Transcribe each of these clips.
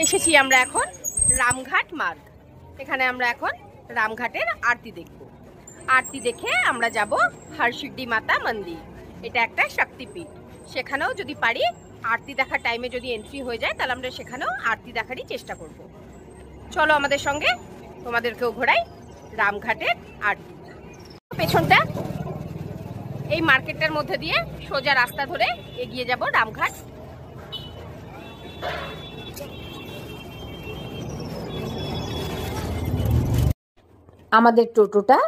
এসেছি আমরা এখন রামঘাট মার্গ। এখানে আমরা এখন রামঘাটের আরতি দেখব। আরতি দেখে আমরা যাব হরসিদ্ধি মাতা মন্দির। এটা একটা শক্তিপীঠ। সেখানেও যদি পারি আরতি দেখার টাইমে যদি এন্ট্রি হয়ে যায় তাহলে আমরা সেখানেও আরতি দেখারই চেষ্টা করব। চলো আমাদের সঙ্গে, তোমাদেরকেও ঘোরাই রামঘাটের আরতি। পেছনটা এই মার্কেটটার মধ্যে দিয়ে সোজা রাস্তা ধরে এগিয়ে যাব রামঘাট। আমাদের টোটোটা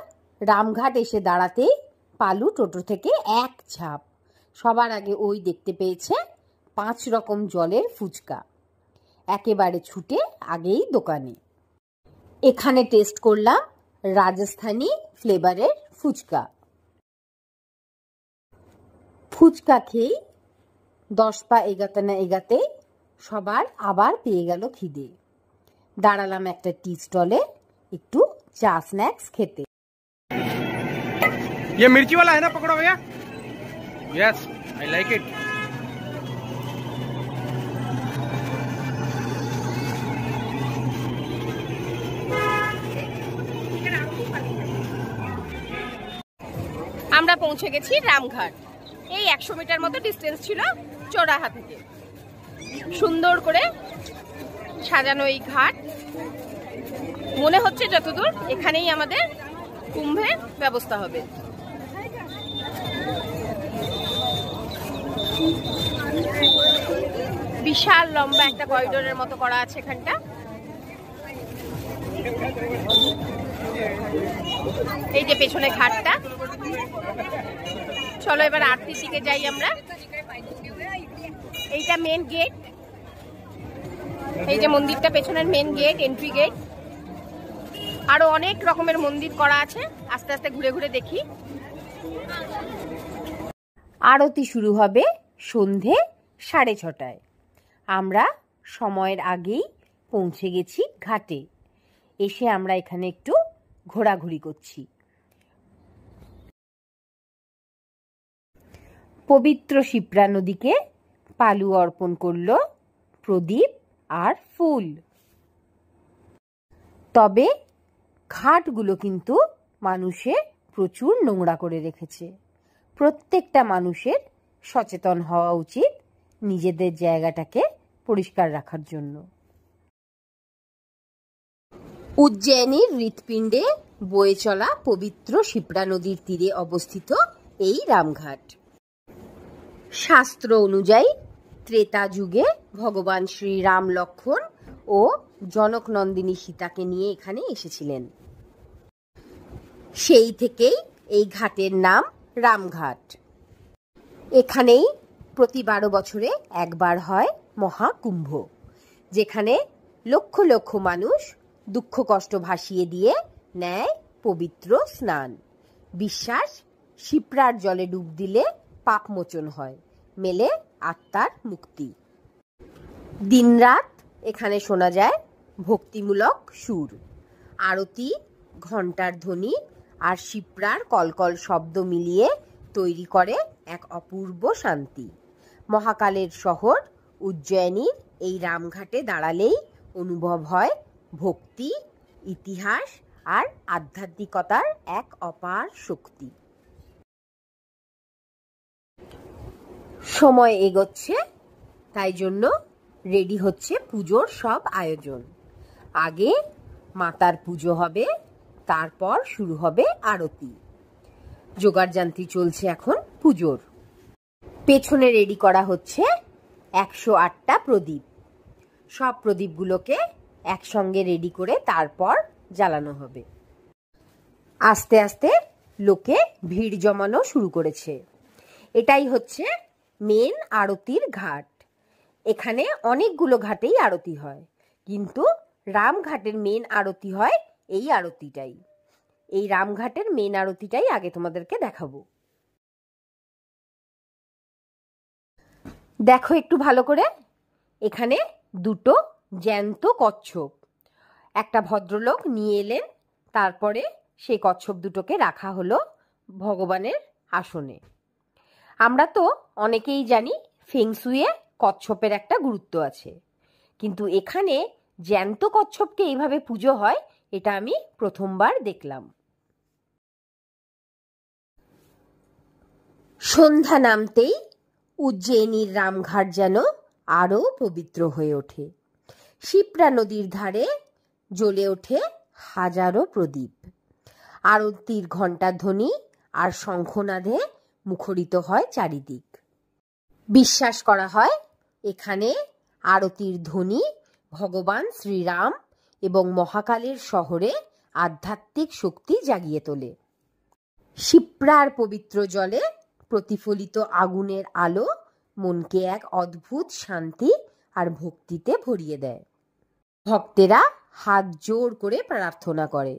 রামঘাট এসে দাঁড়াতেই পালু টোটো থেকে এক ঝাঁপ। সবার আগে ওই দেখতে পেয়েছে 5 রকম জলের ফুচকা। একেবারে ছুটে আগেই দোকানে। এখানে টেস্ট করলাম রাজস্থানি ফ্লেভারের ফুচকা। ফুচকা খেয়ে 10 পা এগাতে না এগাতেই সবার আবার পেয়ে গেল খিদে। দাঁড়ালাম একটা টি স্টলে একটু चा स्नैक्स खेते। ये मिर्ची वाला है ना, पकड़ो भैया। Yes, I like it. আমরা পৌঁছে গেছি রামঘাট। এই 100 মিটার মতো ডিস্টেন্স ছিল চৌরাহা থেকে। সুন্দর করে সাজানো এই ঘাট। মনে হচ্ছে যতদূর এখানেই আমাদের কুম্ভের ব্যবস্থা হবে। বিশাল লম্বা একটা করিডোরের মতো করা আছে এখানটা। এই যে পেছনে ঘাটটা। চলো এবার আরতির দিকে যাই আমরা। এইটা মেন গেট। এই যে মন্দিরটা পেছনের মেন গেট, এন্ট্রি গেট। আরো অনেক রকমের মন্দির করা আছে। আস্তে আস্তে ঘুরে ঘুরে দেখি। আরতি শুরু হবে সন্ধে 6:30টায়। আমরা সময়ের আগেই পৌঁছে গেছি ঘাটে। এসে আমরা এখানে একটু ঘোরাঘুরি করছি। পবিত্র শিপ্রা নদীকে পালু অর্পণ করলো প্রদীপ আর ফুল। তবে ঘাটগুলো কিন্তু মানুষে প্রচুর নোংরা করে রেখেছে। প্রত্যেকটা মানুষের সচেতন হওয়া উচিত নিজেদের জায়গাটাকে পরিষ্কার রাখার জন্য। উজ্জয়িনীর হৃৎপিণ্ডে বয়ে চলা পবিত্র শিপ্রা নদীর তীরে অবস্থিত এই রামঘাট। শাস্ত্র অনুযায়ী ত্রেতা যুগে ভগবান শ্রী রাম, লক্ষ্মণ ও জনক নন্দিনী সীতাকে নিয়ে এখানে এসেছিলেন। সেই থেকেই এই ঘাটের নাম রামঘাট। এখানেই প্রতি 12 বছরে একবার হয় মহাকুম্ভ, যেখানে লক্ষ লক্ষ মানুষ দুঃখ কষ্ট ভাসিয়ে দিয়ে নেয় পবিত্র স্নান। বিশ্বাস, শিপ্রার জলে ডুব দিলে পাপ মোচন হয়, মেলে আত্মার মুক্তি। দিনরাত এখানে শোনা যায় ভক্তিমূলক সুর, আরতি, ঘণ্টার ধ্বনি আর শিপ্রার কলকল শব্দ মিলিয়ে তৈরি করে এক অপূর্ব শান্তি। মহাকালের শহর উজ্জয়িনীর এই রামঘাটে দাঁড়ালেই অনুভব হয় ভক্তি, ইতিহাস আর আধ্যাত্মিকতার এক অপার শক্তি। সময় এগোচ্ছে, তাই জন্য রেডি হচ্ছে পুজোর সব আয়োজন। আগে মাতার পুজো হবে, তারপর শুরু হবে আরতি। জোগাড়যন্ত্রী চলছে এখন পুজোর। পেছনে রেডি করা হচ্ছে 108টা প্রদীপ। সব প্রদীপগুলোকে একসঙ্গে রেডি করে তারপর জ্বালানো হবে। আস্তে আস্তে লোকে ভিড় জমানো শুরু করেছে। এটাই হচ্ছে মেন আরতির ঘাট। এখানে অনেকগুলো ঘাটেই আরতি হয়, কিন্তু রামঘাটের মেন আরতি হয় এই আরতিটাই। এই রামঘাটের মেন আরতিটাই আগে তোমাদেরকে দেখাবো। দেখো একটু ভালো করে। এখানে 2টো জ্যান্ত কচ্ছপ একটা ভদ্রলোক নিয়ে এলেন। তারপরে সেই কচ্ছপ দুটোকে রাখা হলো ভগবানের আসনে। আমরা তো অনেকেই জানি ফেংশুইয়ে কচ্ছপের একটা গুরুত্ব আছে, কিন্তু এখানে জ্যান্ত কচ্ছপকে এইভাবে পুজো হয় এটা আমি প্রথমবার দেখলাম। সন্ধ্যা নামতেই উজ্জয়িনীর রামঘাট যেন আরও পবিত্র হয়ে ওঠে। শিপ্রা নদীর ধারে জ্বলে ওঠে হাজারো প্রদীপ। আরতির ঘণ্টাধ্বনি আর শঙ্খনাদে মুখরিত হয় চারিদিক। বিশ্বাস করা হয় এখানে আরতির ধ্বনি ভগবান শ্রীরাম এবং মহাকালের শহরে আধ্যাত্মিক শক্তি জাগিয়ে তোলে। শিপ্রার পবিত্র জলে প্রতিফলিত আগুনের আলো মনকে এক অদ্ভুত শান্তি আর ভক্তিতে ভরিয়ে দেয়। ভক্তেরা হাত জোর করে প্রার্থনা করে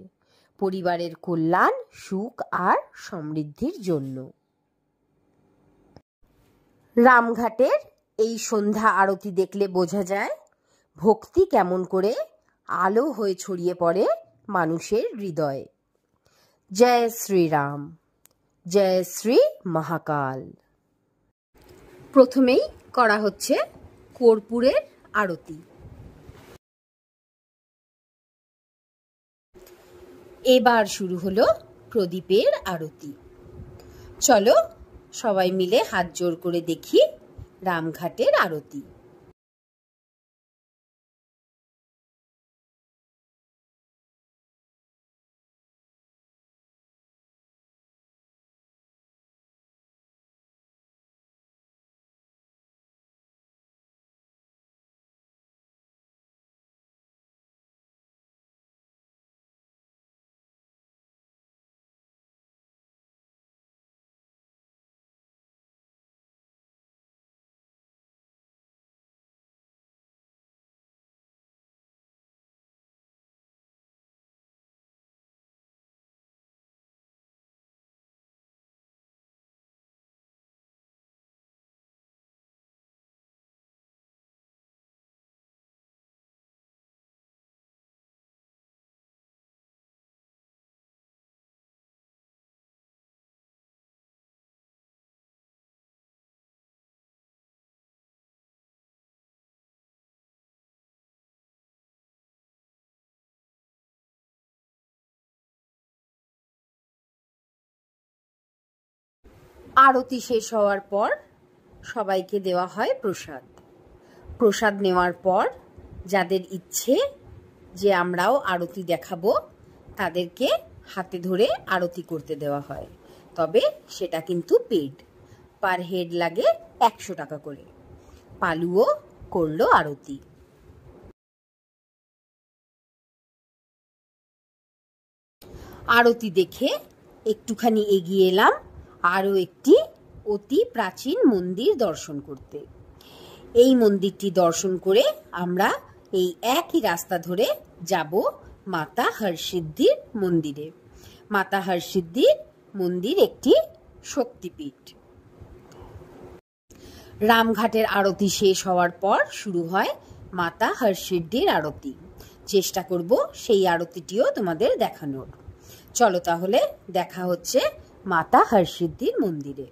পরিবারের কল্যাণ, সুখ আর সমৃদ্ধির জন্য। রামঘাটের এই সন্ধ্যা আরতি দেখলে বোঝা যায় ভক্তি কেমন করে আলো হয়ে ছড়িয়ে পড়ে মানুষের হৃদয়ে। জয় শ্রীরাম, জয় শ্রী মহাকাল। প্রথমেই করা হচ্ছে কর্পূরের আরতি। এবার শুরু হলো প্রদীপের আরতি। চলো সবাই মিলে হাত জোর করে দেখি রামঘাটের আরতি। আরতি শেষ হওয়ার পর সবাইকে দেওয়া হয় প্রসাদ। প্রসাদ নেওয়ার পর যাদের ইচ্ছে যে আমরাও আরতি দেখাবো তাদেরকে হাতে ধরে আরতি করতে দেওয়া হয়, তবে সেটা কিন্তু পেড, পার হেড লাগে 100 টাকা করে। পালুও করলো আরতি। আরতি দেখে একটুখানি এগিয়ে এলাম আরও একটি অতি প্রাচীন মন্দির দর্শন করতে। এই মন্দিরটি দর্শন করে আমরা এই একই রাস্তা ধরে যাব মাতা হরসিদ্ধির মন্দিরে। মাতা হরসিদ্ধির মন্দির একটি শক্তিপীঠ। রামঘাটের আরতি শেষ হওয়ার পর শুরু হয় মাতা হরসিদ্ধির আরতি। চেষ্টা করব সেই আরতিটিও তোমাদের দেখানোর। চলো তাহলে দেখা হচ্ছে মাতা হরসিদ্ধির মন্দিরে।